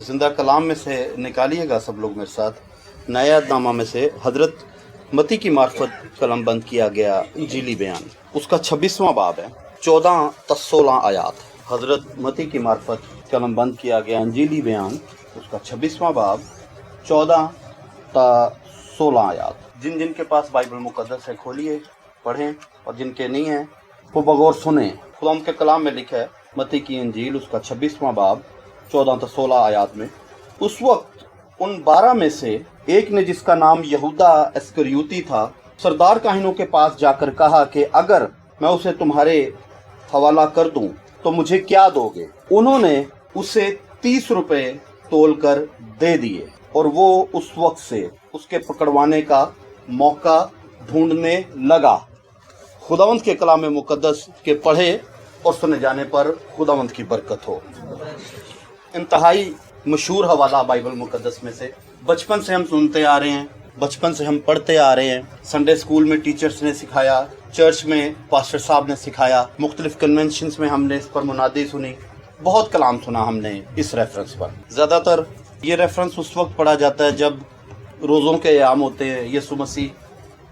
زندہ کلام میں سے نکالیے گا سب لوگ میرے ساتھ، نیا نامہ میں سے حضرت متی کی معرفت قلم بند کیا گیا انجیلی بیان، اس کا 26واں باب ہے، 14 تا 16 آیات۔ حضرت متی کی معرفت قلم بند کیا گیا انجیلی بیان، اس کا 26واں باب، 14 تا 16 آیات۔ جن جن کے پاس بائبل مقدس ہے کھولیے، پڑھیں، اور جن کے نہیں ہیں وہ بغور سنیں۔ خدا ان کے کلام میں لکھا ہے، متی کی انجیل اس کا 26واں باب 14 تا 16 آیات میں، اس وقت ان 12 میں سے ایک نے، جس کا نام یہودا اسکریوتی تھا، سردار کاہنوں کے پاس جا کر کہا کہ اگر میں اسے تمہارے حوالہ کر دوں تو مجھے کیا دو گے؟ انہوں نے اسے 30 روپے تول کر دے دیے، اور وہ اس وقت سے اس کے پکڑوانے کا موقع ڈھونڈنے لگا۔ خداوند کے کلام مقدس کے پڑھے اور سنے جانے پر خداوند کی برکت ہو۔ انتہائی مشہور حوالہ بائبل مقدس میں سے، بچپن سے ہم سنتے آ رہے ہیں، بچپن سے ہم پڑھتے آ رہے ہیں، سنڈے اسکول میں ٹیچرز نے سکھایا، چرچ میں پاسٹر صاحب نے سکھایا، مختلف کنونشنز میں ہم نے اس پر منادی سنی، بہت کلام سنا ہم نے اس ریفرنس پر۔ زیادہ تر یہ ریفرنس اس وقت پڑھا جاتا ہے جب روزوں کے ایام ہوتے ہیں، یسوع مسیح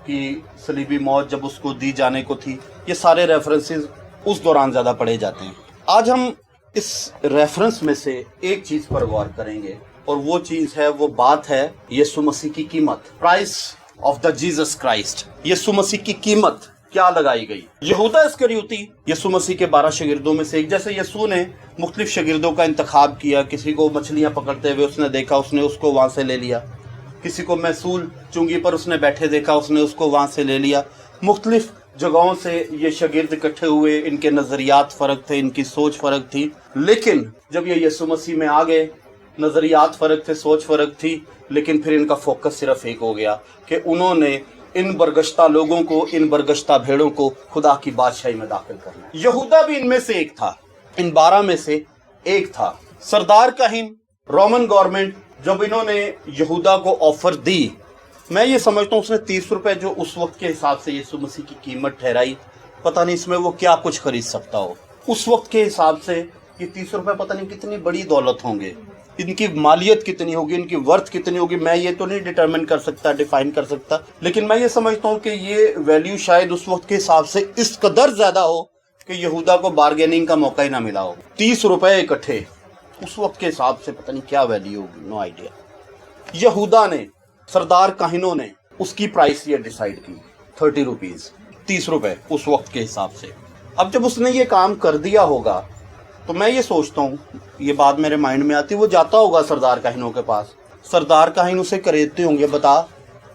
کی صلیبی موت جب اس کو دی جانے کو تھی، یہ سارے ریفرنسز اس دوران زیادہ پڑھے جاتے ہیں۔ آج ہم اس ریفرنس میں سے ایک چیز پر غور کریں گے، اور وہ چیز ہے، وہ بات ہے یسوع مسیح کی قیمت، price of the Jesus Christ. یسوع مسیح کی قیمت کیا لگائی گئی؟ یہودا اسکریوتی یسوع مسیح کے 12 شاگردوں میں سے ایک۔ جیسے یسوع نے مختلف شاگردوں کا انتخاب کیا، کسی کو مچھلیاں پکڑتے ہوئے اس نے دیکھا، اس نے اس کو وہاں سے لے لیا، کسی کو محصول چنگی پر اس نے بیٹھے دیکھا، اس نے اس کو وہاں سے لے لیا۔ مختلف جگہوں سے یہ شاگرد اکٹھے ہوئے، ان کے نظریات فرق تھے، ان کی سوچ فرق تھی، لیکن جب یہ یسوع مسیح میں آ گئے، نظریات فرق تھے، سوچ فرق تھی، لیکن پھر ان کا فوکس صرف ایک ہو گیا کہ انہوں نے ان برگشتہ لوگوں کو، ان برگشتہ بھیڑوں کو خدا کی بادشاہی میں داخل کرنا ہے۔ یہودا بھی ان میں سے ایک تھا، ان 12 میں سے ایک تھا۔ سردار کاہن، رومن گورنمنٹ، جب انہوں نے یہودا کو آفر دی، میں یہ سمجھتا ہوں اس نے 30 روپے جو اس وقت کے حساب سے یسوع مسیح کی قیمت ٹھہرائی، پتہ نہیں اس میں وہ کیا کچھ خرید سکتا ہو۔ اس وقت کے حساب سے یہ 30 روپے پتہ نہیں کتنی بڑی دولت ہوں گے، ان کی مالیت کتنی ہوگی، ان کی ورتھ کتنی ہوگی، میں یہ تو نہیں ڈیٹرمن کر سکتا، ڈیفائن کر سکتا، لیکن میں یہ سمجھتا ہوں کہ یہ ویلیو شاید اس وقت کے حساب سے اس قدر زیادہ ہو کہ یہودا کو بارگیننگ کا موقع ہی نہ ملا ہو۔ 30 روپے اکٹھے اس وقت کے حساب سے پتہ نہیں کیا ویلیو ہوگی، نو آئیڈیا۔ یہودا نے، سردار کاہنوں نے اس کی پرائس یہ ڈیسائیڈ کی، 30 روپیز، 30 روپے اس وقت کے حساب سے۔ اب جب اس نے یہ کام کر دیا ہوگا تو میں یہ سوچتا ہوں، یہ بات میرے مائنڈ میں آتی، وہ جاتا ہوگا سردار کاہنوں کے پاس، سردار کاہن اسے کریدتے ہوں گے، بتا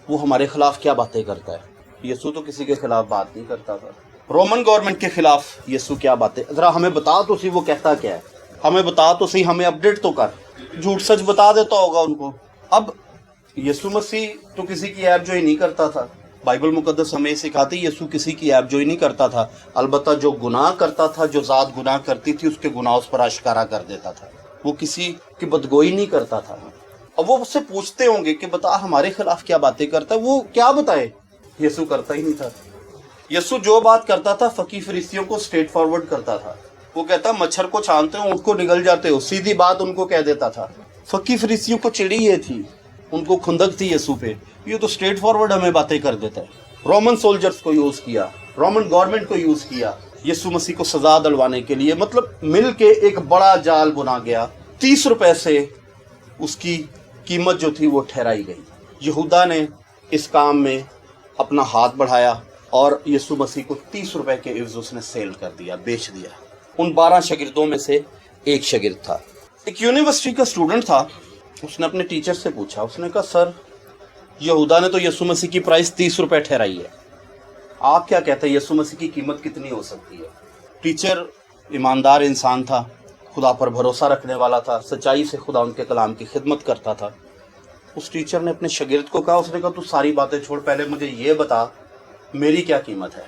وہ ہمارے خلاف کیا باتیں کرتا ہے۔ یسوع تو کسی کے خلاف بات نہیں کرتا تھا، رومن گورنمنٹ کے خلاف یسوع کیا باتیں، ذرا ہمیں بتا تو سی وہ کہتا کیا ہے، ہمیں بتا تو سی، ہمیں اپڈیٹ تو کر۔ جھوٹ سچ بتا دیتا ہوگا ان کو۔ اب یسوع مسیح تو کسی کی عیب جوئی نہیں کرتا تھا، بائبل مقدس ہمیں سکھاتی یسوع کسی کی عیب جوئی نہیں کرتا تھا، البتہ جو گناہ کرتا تھا، جو ذات گناہ کرتی تھی، اس کے گناہ اس پر آشکارا کر دیتا تھا، وہ کسی کی بدگوئی نہیں کرتا تھا۔ اب وہ اس سے پوچھتے ہوں گے کہ بتا ہمارے خلاف کیا باتیں کرتا ہے، وہ کیا بتائے، یسوع کرتا ہی نہیں تھا۔ یسوع جو بات کرتا تھا فقی فریسیوں کو اسٹریٹ فارورڈ کرتا تھا، وہ کہتا مچھر کو چھانتے ہو اونٹ کو نگل جاتے ہو، سیدھی بات ان کو کہہ دیتا تھا۔ فقی فریسیوں کو چڑی یہ تھی، ان کو کھندک تھی یسوع پہ، یہ تو اسٹریٹ فارورڈ ہمیں باتیں کر دیتا ہے۔ رومن سولجرز کو یوز کیا، رومن گورنمنٹ کو یوز کیا یسوع مسیح کو سزا دلوانے کے لیے، مطلب مل کے ایک بڑا جال بنا گیا۔ 30 روپے سے اس کی قیمت جو تھی وہ ٹھہرائی گئی۔ یہودا نے اس کام میں اپنا ہاتھ بڑھایا اور یسوع مسیح کو 30 روپے کے عوض اس نے سیل کر دیا، بیچ دیا۔ ان 12 شاگردوں میں سے ایک شاگرد تھا، ایک یونیورسٹی کا اسٹوڈنٹ تھا، اس نے اپنے ٹیچر سے پوچھا، اس نے کہا سر یہودا نے تو یسوع مسیح کی پرائس 30 روپے ٹھہرائی ہے، آپ کیا کہتے ہیں یسوع مسیح کی قیمت کتنی ہو سکتی ہے؟ ٹیچر ایماندار انسان تھا، خدا پر بھروسہ رکھنے والا تھا، سچائی سے خدا ان کے کلام کی خدمت کرتا تھا۔ اس ٹیچر نے اپنے شاگرد کو کہا، اس نے کہا تو ساری باتیں چھوڑ، پہلے مجھے یہ بتا میری کیا قیمت ہے۔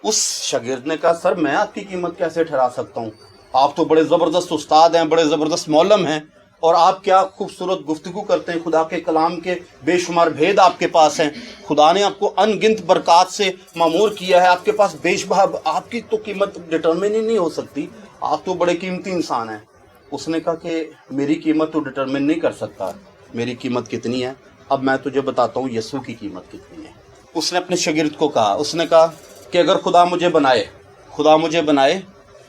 اس شاگرد نے کہا سر میں آپ کی قیمت کیسے ٹھہرا سکتا ہوں، آپ تو بڑے زبردست استاد ہیں، بڑے زبردست معلم ہیں، اور آپ کیا خوبصورت گفتگو کرتے ہیں، خدا کے کلام کے بے شمار بھید آپ کے پاس ہیں، خدا نے آپ کو ان گنت برکات سے معمور کیا ہے، آپ کے پاس بے شمار، آپ کی تو قیمت ڈٹرمن ہی نہیں ہو سکتی، آپ تو بڑے قیمتی انسان ہیں۔ उसने कहा कि मेरी कीमत तो डिटरमिन नहीं कर सकता मेरी कीमत कितनी है, अब मैं तुझे बताता हूँ यीशु की कीमत कितनी है। उसने अपने शागिर्द को कहा, उसने कहा कि अगर खुदा मुझे बनाए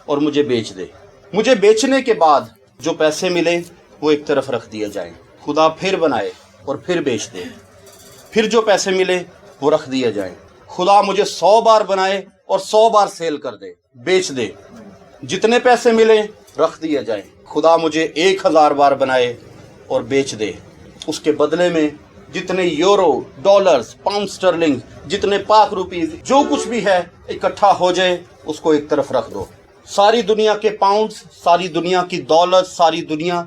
और मुझे बेच दे, मुझे बेचने के बाद जो पैसे मिले वो एक तरफ रख दिए जाएं, खुदा फिर बनाए और फिर बेच दे, फिर जो पैसे मिले वो रख दिए जाएं, खुदा मुझे 100 बार बनाए और 100 बार सेल कर दे, बेच दे, जितने पैसे मिले रख दिए जाएं, खुदा मुझे 1000 बार बनाए और बेच दे, उसके बदले में जितने यूरो, डॉलर्स, पाउंड स्टर्लिंग, जितने पाक रुपीज, जो कुछ भी है इकट्ठा हो जाए, उसको एक तरफ रख दो। सारी दुनिया के पाउंड्स, सारी दुनिया की दौलत, सारी दुनिया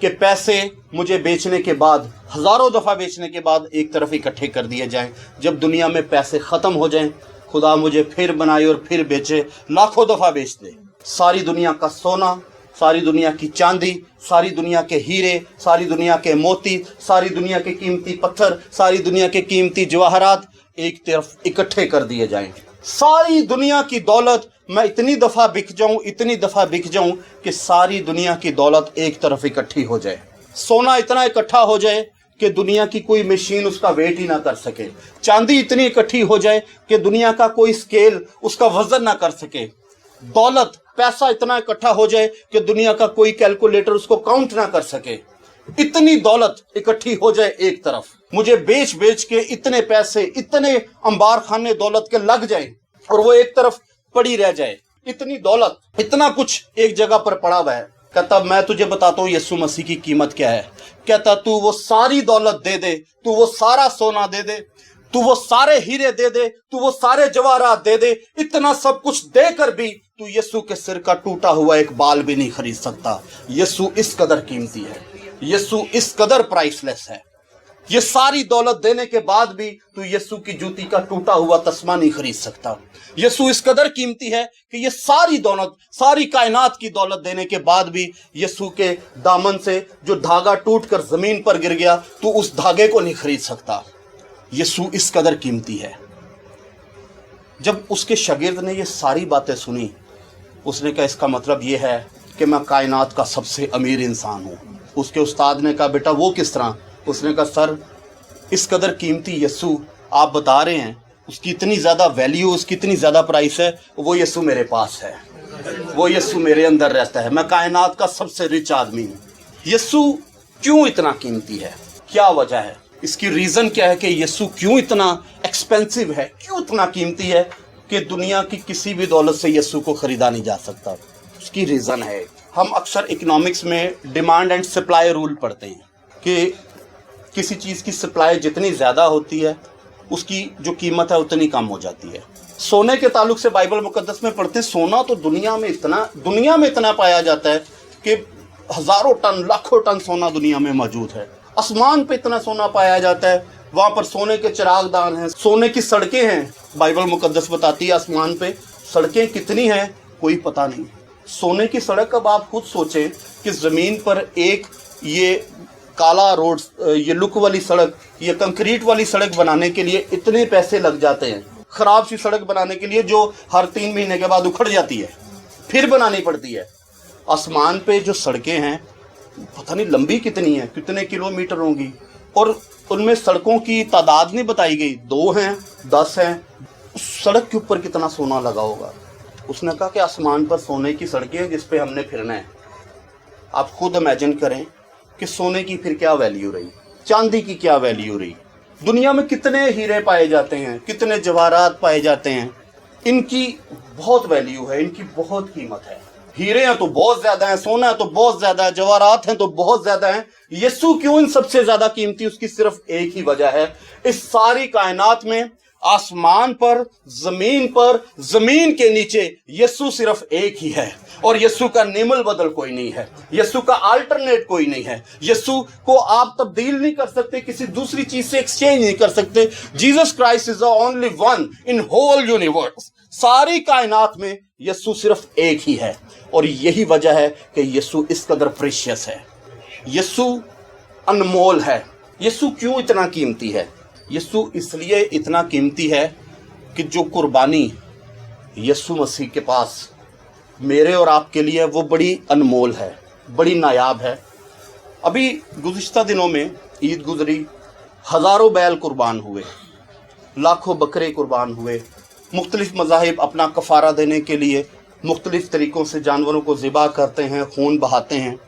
के पैसे मुझे बेचने के बाद, हजारों दफा बेचने के बाद एक तरफ इकट्ठे कर दिए जाएं। जब दुनिया में पैसे खत्म हो जाएं, खुदा मुझे फिर बनाए और फिर बेचे, लाखों दफा बेच दे। सारी दुनिया का सोना, सारी दुनिया की चांदी, सारी दुनिया के हीरे, सारी दुनिया के मोती, सारी दुनिया के कीमती पत्थर, सारी दुनिया के कीमती जवाहरात एक तरफ इकट्ठे कर दिए जाएं। सारी दुनिया की दौलत मैं इतनी दफा बिक जाऊं कि सारी दुनिया की दौलत एक तरफ इकट्ठी हो जाए। सोना इतना इकट्ठा हो जाए कि दुनिया की कोई मशीन उसका वेट ही ना कर सके। चांदी इतनी इकट्ठी हो जाए कि दुनिया का कोई स्केल उसका वजन ना कर सके। दौलत, पैसा इतना इकट्ठा हो जाए कि दुनिया का कोई कैलकुलेटर उसको काउंट ना कर सके। इतनी दौलत इकट्ठी हो जाए एक तरफ, मुझे बेच बेच के इतने पैसे, इतने अंबार खाने दौलत के लग जाए और वो एक तरफ पड़ी रह जाए। इतनी दौलत, इतना कुछ एक जगह पर पड़ा हुआ है। कहता मैं तुझे बताता हूँ यीशु मसीह की कीमत क्या है। कहता तू वो सारी दौलत दे दे, तू वो सारा सोना दे दे, तू वो सारे हीरे दे दे, तू वो सारे जवाहरात दे दे, इतना सब कुछ देकर भी तू यीशु के सिर का टूटा हुआ एक बाल भी नहीं खरीद सकता। यीशु इस कदर कीमती है, यीशु इस कदर प्राइसलेस है। ये सारी दौलत देने के बाद भी तू यीशु की जूती का टूटा हुआ तस्मा नहीं खरीद सकता। यीशु इस कदर कीमती है कि ये सारी दौलत, सारी कायनात की दौलत देने के बाद भी यीशु के दामन से जो धागा टूटकर जमीन पर गिर गया, तू उस धागे को नहीं खरीद सकता। यीशु इस कदर कीमती है। जब उसके शागिर्द ने ये सारी बातें सुनी, उसने कहा इसका मतलब ये है कि मैं कायनात का सबसे अमीर इंसान हूँ। उसके उस्ताद ने कहा बेटा वो किस तरह? उसने कहा सर, इस कदर कीमती यीशु आप बता रहे हैं, उसकी इतनी ज़्यादा वैल्यू, उसकी इतनी ज़्यादा प्राइस है, वो यीशु मेरे पास है, वो यीशु मेरे अंदर रहता है, मैं कायनात का सबसे रिच आदमी हूँ। यीशु क्यों इतना कीमती है? क्या वजह है? इसकी रीज़न क्या है कि यीशु क्यों इतना एक्सपेंसिव है, क्यों इतना कीमती है कि दुनिया की किसी भी दौलत से यीशु को ख़रीदा नहीं जा सकता? उसकी रीज़न है, हम अक्सर इकोनॉमिक्स में डिमांड एंड सप्लाई रूल पढ़ते हैं कि किसी चीज़ की सप्लाई जितनी ज़्यादा होती है उसकी जो कीमत है उतनी कम हो जाती है। सोने के ताल्लुक से बाइबल मुकद्दस में पढ़ते हैं, सोना तो दुनिया में इतना पाया जाता है कि हज़ारों टन, लाखों टन सोना दुनिया में मौजूद है। आसमान पे इतना सोना पाया जाता है, वहाँ पर सोने के चिरागदान हैं, सोने की सड़कें हैं। बाइबल मुकद्दस बताती है आसमान पे सड़कें कितनी हैं कोई पता नहीं। सोने की सड़क, अब आप खुद सोचें कि ज़मीन पर एक ये काला रोड, ये लुक वाली सड़क, ये कंक्रीट वाली सड़क बनाने के लिए इतने पैसे लग जाते हैं। ख़राब सी सड़क बनाने के लिए जो हर 3 महीने के बाद उखड़ जाती है, फिर बनानी पड़ती है। आसमान पे जो सड़कें हैं पता नहीं लंबी कितनी है, कितने किलोमीटर होंगी, और उनमें सड़कों की तादाद नहीं बताई गई, 2 हैं, 10 हैं। उस सड़क के ऊपर कितना सोना लगा होगा। उसने कहा कि आसमान पर सोने की सड़कें हैं जिस पे हमने फिरना है। आप खुद इमेजिन करें कि सोने की फिर क्या वैल्यू रही, चांदी की क्या वैल्यू रही। दुनिया में कितने हीरे पाए जाते हैं, कितने जवाहरात पाए जाते हैं, इनकी बहुत वैल्यू है, इनकी बहुत कीमत है। हीरे हैं तो बहुत ज्यादा है, सोना है तो बहुत ज्यादा है, जवाहरात हैं तो बहुत ज्यादा है। यीशु क्यों इन सबसे ज्यादा कीमती? उसकी सिर्फ एक ही वजह है, इस सारी कायनात में, आसमान पर, जमीन के नीचे यीशु सिर्फ एक ही है, और यीशु का निमल बदल कोई नहीं है, यीशु का अल्टरनेट कोई नहीं है। यीशु को आप तब्दील नहीं कर सकते, किसी दूसरी चीज से एक्सचेंज नहीं कर सकते। Jesus Christ is the only one in whole universe. सारी कायनात में यीशु सिर्फ एक ही है, और यही वजह है कि यीशु इस कदर प्रीशियस है, यीशु अनमोल है। यीशु क्यों इतना कीमती है? यीशु इसलिए इतना कीमती है कि जो कुर्बानी यीशु मसीह के पास मेरे और आपके लिए वो बड़ी अनमोल है। बड़ी नायाब है। अभी गुज़िश्ता दिनों में ईद गुजरी, हज़ारों बैल कुर्बान हुए, लाखों बकरे कुर्बान हुए। मुख्तलिफ मज़ाहिब अपना कफ़ारा देने के लिए मुख्तलिफ तरीक़ों से जानवरों को ज़िबा करते हैं, खून बहाते हैं।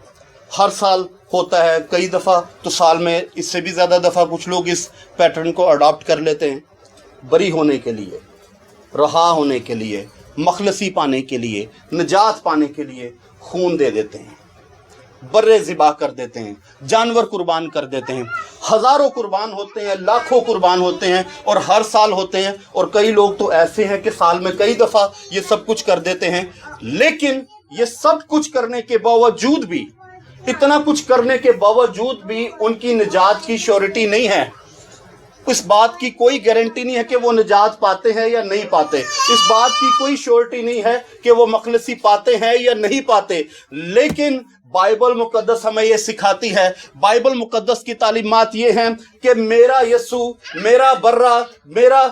हर साल होता है, कई दफ़ा तो साल में इससे भी ज़्यादा दफ़ा कुछ लोग इस पैटर्न को अडॉप्ट कर लेते हैं। बरी होने के लिए, रहा होने के लिए, मखलसी पाने के लिए, निजात पाने के लिए खून दे देते हैं, बर्रे ज़िबा कर देते हैं, जानवर कुर्बान कर देते हैं। हज़ारों कुर्बान होते हैं, लाखों कुर्बान होते हैं और हर साल होते हैं। और कई लोग तो ऐसे हैं कि साल में कई दफ़ा ये सब कुछ कर देते हैं। लेकिन ये सब कुछ करने के बावजूद भी, इतना कुछ करने के बावजूद भी उनकी निजात की श्योरिटी नहीं है। इस बात की कोई गारंटी नहीं है कि वो निजात पाते हैं या नहीं पाते। इस बात की कोई श्योरिटी नहीं है कि वो मखलसी पाते हैं या नहीं पाते। लेकिन बाइबल मुकद्दस हमें ये सिखाती है, बाइबल मुकद्दस की तालीमात ये हैं कि मेरा यस्सु, मेरा बर्रा, मेरा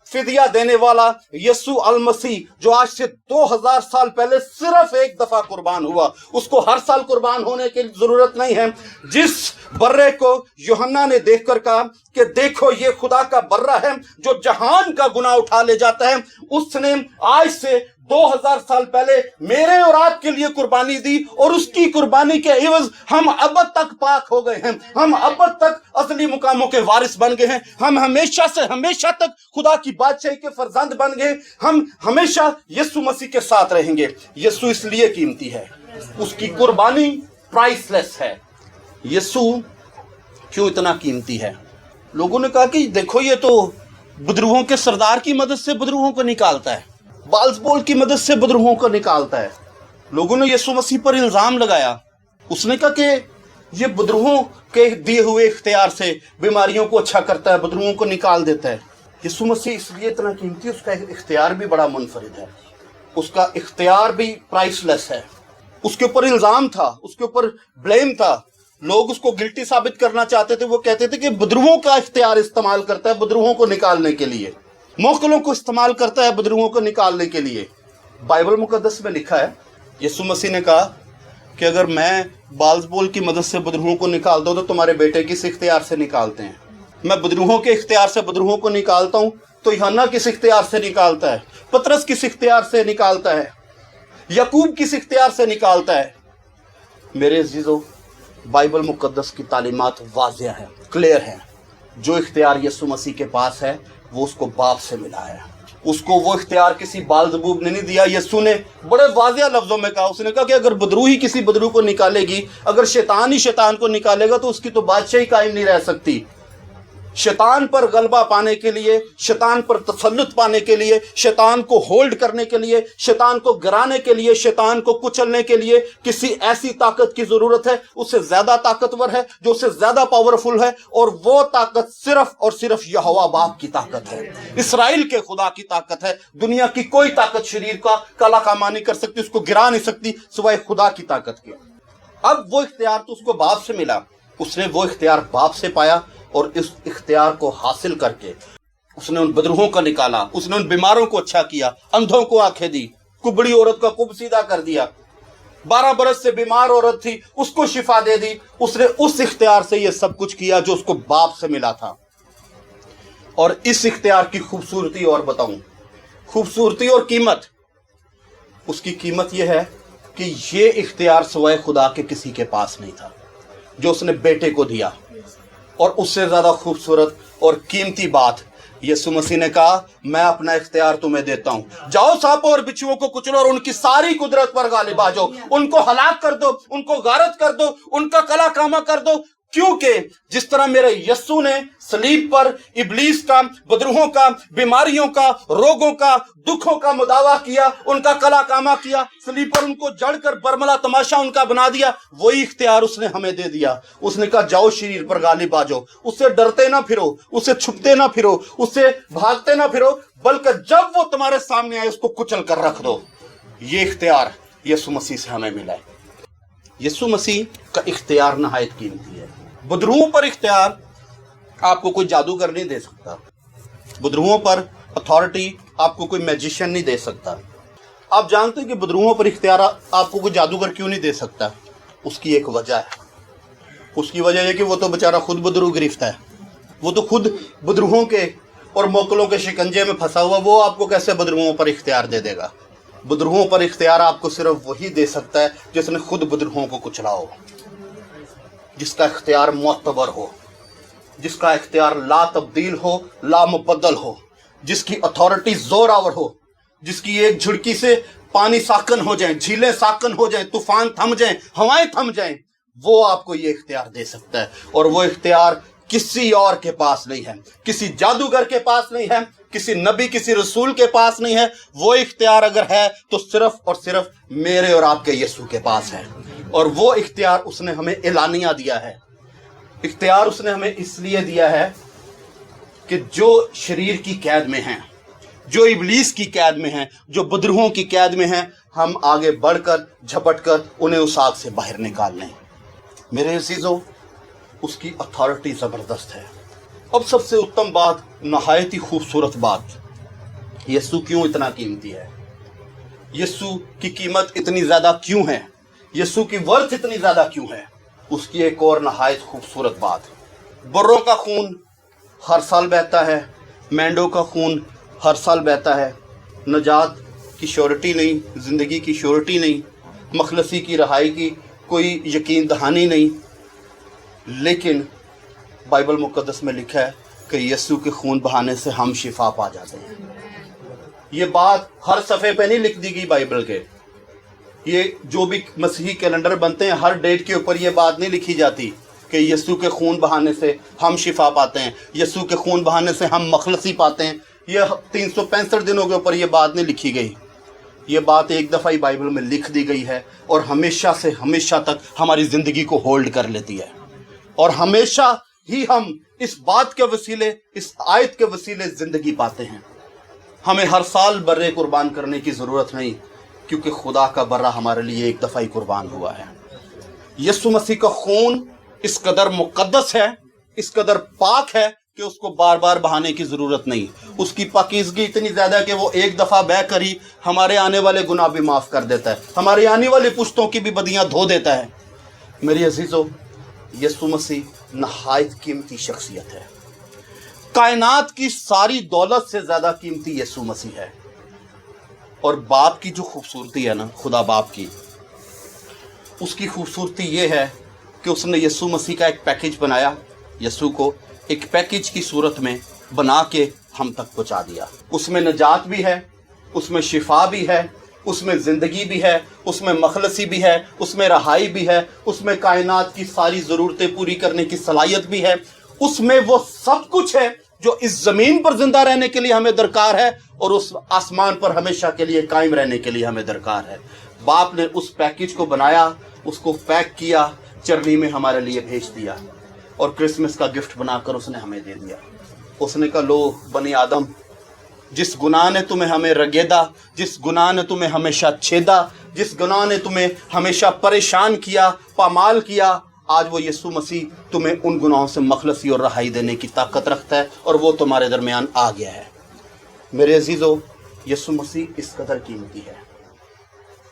फिदिया देने वाला यस्सु अल मसीह, जो आज से 2000 साल पहले सिर्फ एक दफा कुर्बान हुआ, उसको हर साल कुर्बान होने की जरूरत नहीं है। जिस बर्रे को यूहन्ना ने देखकर कहा कि देखो ये खुदा का बर्रा है जो जहान का गुनाह उठा ले जाता है, उसने आज से 2000 साल पहले मेरे और आपके लिए कुर्बानी दी और उसकी कुर्बानी के एवज हम अब तक पाक हो गए हैं। हम अब तक असली मुकामों के वारिस बन गए हैं। हम हमेशा से हमेशा तक खुदा की बादशाही के फरजंद बन गए। हम हमेशा यीशु मसीह के साथ रहेंगे। यीशु इसलिए कीमती है, उसकी कुर्बानी प्राइसलेस है। यीशु क्यों इतना कीमती है? लोगों ने कहा कि देखो ये तो बदरूहों के सरदार की मदद से बदरूहों को निकालता है, बाल्ज़बोल की मदद से बदरूहों को निकालता है। लोगों ने यीशु मसीह पर इल्जाम लगाया। उसने कहा कि ये बदरूहों के दिए हुए इख्तियार से बीमारियों को अच्छा करता है, बदरूहों को निकाल देता है। यीशु मसीह इसलिए इतना कीमती, उसका इख्तियार भी बड़ा मुनफरिद है, उसका इख्तियार भी प्राइसलेस है। उसके ऊपर इल्जाम था, उसके ऊपर ब्लेम था। लोग उसको गिल्टी साबित करना चाहते थे। वो कहते थे कि बदरूहों का इख्तियार इस्तेमाल करता है बदरूहों को निकालने के लिए, मोकलों को इस्तेमाल करता है बदरूहों को निकालने के लिए। बाइबल मुकद्दस में लिखा है, यीशु मसीह ने कहा कि अगर मैं बाल्ज़बोल की मदद से बदरूहों को निकालता हूं तो तुम्हारे बेटे किस इख्तियार से निकालते हैं? मैं बदरूहों के इख्तियार से बदरूहों को निकालता हूं तो यूहन्ना किस इख्तियार से निकालता है? पतरस किस इख्तियार से निकालता है? याकूब किस इख्तियार से निकालता है? मेरे अजीजों, बाइबल मुकद्दस की तालीमात वाज़िह है, क्लियर है। जो इख्तियार यीशु मसीह के पास है वो उसको बाप से मिला है। उसको वो इख्तियार किसी बाल्ज़बूब ने नहीं दिया। यीशु ने बड़े वाज़िह लफ्ज़ों में कहा, उसने कहा कि अगर बदरू ही किसी बदरू को निकालेगी, अगर शैतान ही शैतान को निकालेगा तो उसकी तो बादशाही कायम नहीं रह सकती। शैतान पर गलबा पाने के लिए, शैतान पर तसल्लुत पाने के लिए, शैतान को होल्ड करने के लिए, शैतान को गिराने के लिए, शैतान को कुचलने के लिए किसी ऐसी ताकत की जरूरत है, उससे ज्यादा ताकतवर है, जो उससे ज्यादा पावरफुल है। और वो ताकत सिर्फ और सिर्फ यहोवा बाप की ताकत है, इसराइल के खुदा की ताकत है। दुनिया की कोई ताकत शरीर का काला कामा नहीं कर सकती, उसको गिरा नहीं सकती सिवाय खुदा की ताकत के। अब वो इख्तियार तो उसको बाप से मिला, उसने वो इख्तियार बाप से पाया और इस इख्तियार को हासिल करके उसने उन बदरूहों को निकाला, उसने उन बीमारों को अच्छा किया, अंधों को आंखें दी, कुबड़ी औरत का कुब सीधा कर दिया, 12 बरस से बीमार औरत थी उसको शिफा दे दी। उसने उस इख्तियार से ये सब कुछ किया जो उसको बाप से मिला था। और इस इख्तियार की खूबसूरती और बताऊं, खूबसूरती और कीमत, उसकी कीमत यह है कि ये इख्तियार सिवाय खुदा के किसी के पास नहीं था, जो उसने बेटे को दिया। और उससे ज्यादा खूबसूरत और कीमती बात, यीशु मसीह ने कहा मैं अपना इख्तियार तुम्हें देता हूं, जाओ सांपों और बिच्छुओं को कुचलो और उनकी सारी कुदरत पर गालिब आ जाओ, उनको हलाक कर दो, उनको गारत कर दो, उनका कला कामा कर दो। क्योंकि जिस तरह मेरे यस्सु ने सलीब पर इब्लीस का, बदरूहों का, बीमारियों का, रोगों का, दुखों का मुदावा किया, उनका कला कामा किया, सलीब पर उनको जड़कर बरमला तमाशा उनका बना दिया, वही इख्तियार उसने हमें दे दिया। उसने कहा जाओ शरीर पर गालिब आ जाओ, उससे डरते ना फिरो, उससे छुपते ना फिरो, उससे भागते ना फिरो, बल्कि जब वो तुम्हारे सामने आए उसको कुचल कर रख दो। ये इख्तियार यीशु मसीह से हमें मिला है। यीशु मसीह का इख्तियार नहायत कीमती है। बदरूहों पर इख्तियार आपको कोई जादूगर नहीं दे सकता, बदरूहों पर अथॉरिटी आपको कोई मैजिशियन नहीं दे सकता। आप जानते हैं कि बदरूहों पर इख्तियार आपको कोई जादूगर क्यों नहीं दे सकता? उसकी एक वजह है। उसकी वजह है कि वो तो बेचारा खुद बदरूह गिरफ्त है, वो तो खुद बदरूहों के और मोकलों के शिकंजे में फंसा हुआ, वो आपको कैसे बदरूहों पर इख्तियार दे देगा? बदरूहों पर इख्तियार आपको सिर्फ वही दे सकता है जिसने खुद बदरूहों को कुचला हो, जिसका इख्तियार मुअत्तबर हो, जिसका इख्तियार ला तब्दील हो, ला मुबद्दल हो, जिसकी अथॉरिटी जोरावर हो, जिसकी एक झुड़की से पानी साकन हो जाए, झीलें साकन हो जाए, तूफान थम जाए, हवाएं थम जाएं, वो आपको ये इख्तियार दे सकता है। और वो इख्तियार किसी और के पास नहीं है, किसी जादूगर के पास नहीं है, किसी नबी किसी रसूल के पास नहीं है। वो इख्तियार अगर है तो सिर्फ और सिर्फ मेरे और आपके यीशु के पास है। और वो इख्तियार उसने हमें एलानिया दिया है। इख्तियार उसने हमें इसलिए दिया है कि जो शरीर की कैद में हैं, जो इब्लीस की कैद में हैं, जो बदरूहों की कैद में हैं, हम आगे बढ़कर झपटकर उन्हें उस आग से बाहर निकाल लें। मेरे अजीजों, उसकी अथॉरिटी ज़बरदस्त है। अब सबसे उत्तम बात, नहायत ही खूबसूरत बात, यीशु क्यों इतना कीमती है? यीशु की कीमत इतनी ज़्यादा क्यों है? यीशु की वर्थ इतनी ज़्यादा क्यों है? उसकी एक और नहायत खूबसूरत बात, बर्रों का खून हर साल बहता है, मेंढों का खून हर साल बहता है, नजात की श्योरिटी नहीं, ज़िंदगी की श्योरिटी नहीं, मखलसी की रहाई की कोई यकीन दहानी नहीं। लेकिन बाइबल मुक़द्दस में लिखा है कि यीशु के खून बहाने से हम शिफा पा जाते हैं। ये बात हर सफ़े पे नहीं लिख दी गई बाइबल के। ये जो भी मसीही कैलेंडर बनते हैं, हर डेट के ऊपर ये बात नहीं लिखी जाती कि यीशु के खून बहाने से हम शिफा पाते हैं, यीशु के खून बहाने से हम मखलसी पाते हैं। ये 365 दिनों के ऊपर ये बात नहीं लिखी गई। ये बात एक दफ़ा ही बाइबल में लिख दी गई है और हमेशा से हमेशा तक हमारी ज़िंदगी को होल्ड कर लेती है। और हमेशा ही हम इस बात के वसीले, इस आयत के वसीले ज़िंदगी पाते हैं। हमें हर साल बर्रे कुर्बान करने की ज़रूरत नहीं, क्योंकि खुदा का बर्रा हमारे लिए एक दफ़ा ही कुर्बान हुआ है। यीशु मसीह का खून इस कदर मुक़द्दस है, इस कदर पाक है कि उसको बार बार बहाने की ज़रूरत नहीं। उसकी पाकीज़गी इतनी ज़्यादा है कि वो एक दफ़ा बह कर ही हमारे आने वाले गुनाह भी माफ़ कर देता है, हमारी आने वाली पुश्तों की भी बदियाँ धो देता है। मेरी अजीज़ों, यीशु मसीह नहायत कीमती शख्सियत है। कायनात की सारी दौलत से ज़्यादा कीमती यीशु मसीह है। और बाप की जो खूबसूरती है ना, खुदा बाप की, उसकी खूबसूरती ये है कि उसने यीशु मसीह का एक पैकेज बनाया, यीशु को एक पैकेज की सूरत में बना के हम तक पहुंचा दिया। उसमें नजात भी है, उसमें शिफा भी है, उसमें ज़िंदगी भी है, उसमें मखलसी भी है, उसमें रहाई भी है, उसमें कायनात की सारी ज़रूरतें पूरी करने की सलाहियत भी है। उसमें वो सब कुछ है जो इस ज़मीन पर ज़िंदा रहने के लिए हमें दरकार है और उस आसमान पर हमेशा के लिए कायम रहने के लिए हमें दरकार है। बाप ने उस पैकेज को बनाया, उसको पैक किया, चरनी में हमारे लिए भेज दिया और क्रिसमस का गिफ्ट बनाकर उसने हमें दे दिया। उसने कहा, लो बनी आदम, जिस गुनाह ने तुम्हें हमें रगेदा, जिस गुनाह ने तुम्हें हमेशा छेदा, जिस गुनाह ने तुम्हें हमेशा परेशान किया, पामाल किया, आज वो यीशु मसीह तुम्हें उन गुनाहों से मखलसी और रहाई देने की ताकत रखता है और वो तुम्हारे दरमियान आ गया है। मेरे अजीज़ों, यीशु मसीह इस कदर कीमती है।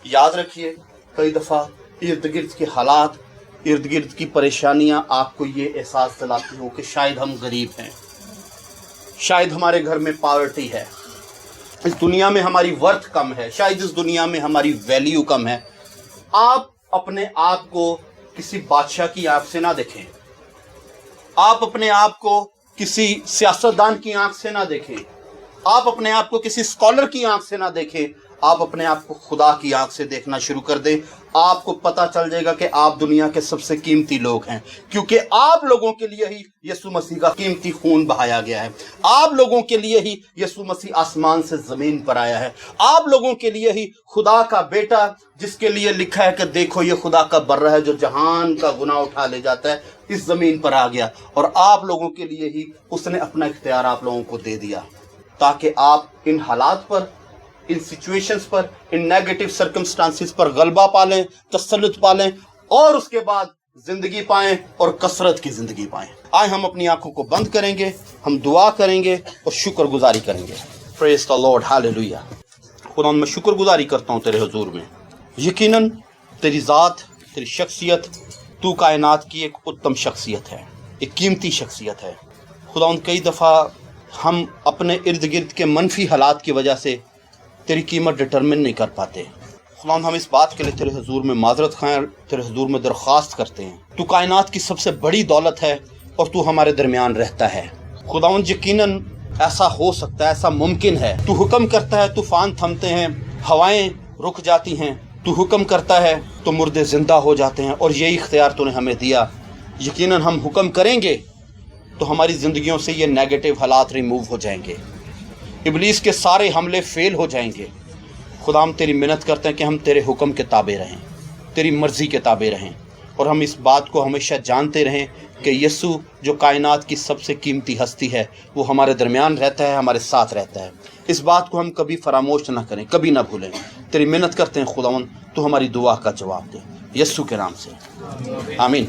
याद रखिए, कई दफ़ा इर्द गिर्द के हालात, इर्द गिर्द की परेशानियां आपको ये एहसास दिलाती हो कि शायद हम गरीब हैं, शायद हमारे घर में पॉवर्टी है, इस दुनिया में हमारी वर्थ कम है, शायद इस दुनिया में हमारी वैल्यू कम है। आप अपने आप को किसी बादशाह की आंख से ना देखें, आप अपने आप को किसी सियासतदान की आंख से ना देखें, आप अपने आप को किसी स्कॉलर की आंख से ना देखें, आप अपने आप को खुदा की आंख से देखना शुरू कर दें। आपको पता चल जाएगा कि आप दुनिया के सबसे कीमती लोग हैं, क्योंकि आप लोगों के लिए ही यीशु मसीह का कीमती खून बहाया गया है। आप लोगों के लिए ही यीशु मसीह आसमान से जमीन पर आया है। आप लोगों के लिए ही खुदा का बेटा, जिसके लिए लिखा है कि देखो ये खुदा का बर्रा है जो जहान का गुनाह उठा ले जाता है, इस जमीन पर आ गया। और आप लोगों के लिए ही उसने अपना इख्तियार आप लोगों को दे दिया, ताकि आप इन हालात पर, इन सिचुएशंस पर, इन नेगेटिव सर्कमस्टांसिस पर गलबा पालें, तसल्लुत पालें और उसके बाद जिंदगी पाएं और कसरत की जिंदगी पाएं। आए हम अपनी आंखों को बंद करेंगे, हम दुआ करेंगे और शुक्रगुजारी करेंगे। Praise the Lord, hallelujah. खुदा मैं शुक्रगुजारी करता हूँ तेरे हुजूर में। यकीनन तेरी ज़ात तेरी शख्सियत, तू कायनात की एक उत्तम शख्सियत है, एक कीमती शख्सियत है। खुदावंद कई दफ़ा हम अपने इर्द गिर्द के मनफी हालात की वजह से तेरी कीमत डिटरमिन नहीं कर पाते। खुदावंद हम इस बात के लिए तेरे हुजूर में माजरत खाएं, तेरे हुजूर में दरख्वास्त करते हैं। तू कायनात की सबसे बड़ी दौलत है और तू हमारे दरमियान रहता है। खुदावंद यकीनन ऐसा हो सकता है, ऐसा मुमकिन है। तू हुक्म करता है, तूफान थमते हैं, हवाएं रुक जाती हैं। तू हुक्म करता है तो मुर्दे ज़िंदा हो जाते हैं, और यही इख्तियार तूने हमें दिया। यकीनन हम हुक्म करेंगे तो हमारी ज़िंदगियों से ये नेगेटिव हालात रिमूव हो जाएंगे, इब्लीस के सारे हमले फेल हो जाएंगे। खुदा हम तेरी मिन्नत करते हैं कि हम तेरे हुक्म के ताबे रहें, तेरी मर्ज़ी के ताबे रहें, और हम इस बात को हमेशा जानते रहें कि यीशु जो कायनात की सबसे कीमती हस्ती है वो हमारे दरमियान रहता है, हमारे साथ रहता है। इस बात को हम कभी फरामोश ना करें, कभी ना भूलें। तेरी मिन्नत करते हैं खुदावंद, तू हमारी दुआ का जवाब दे, यीशु के नाम से, आमीन।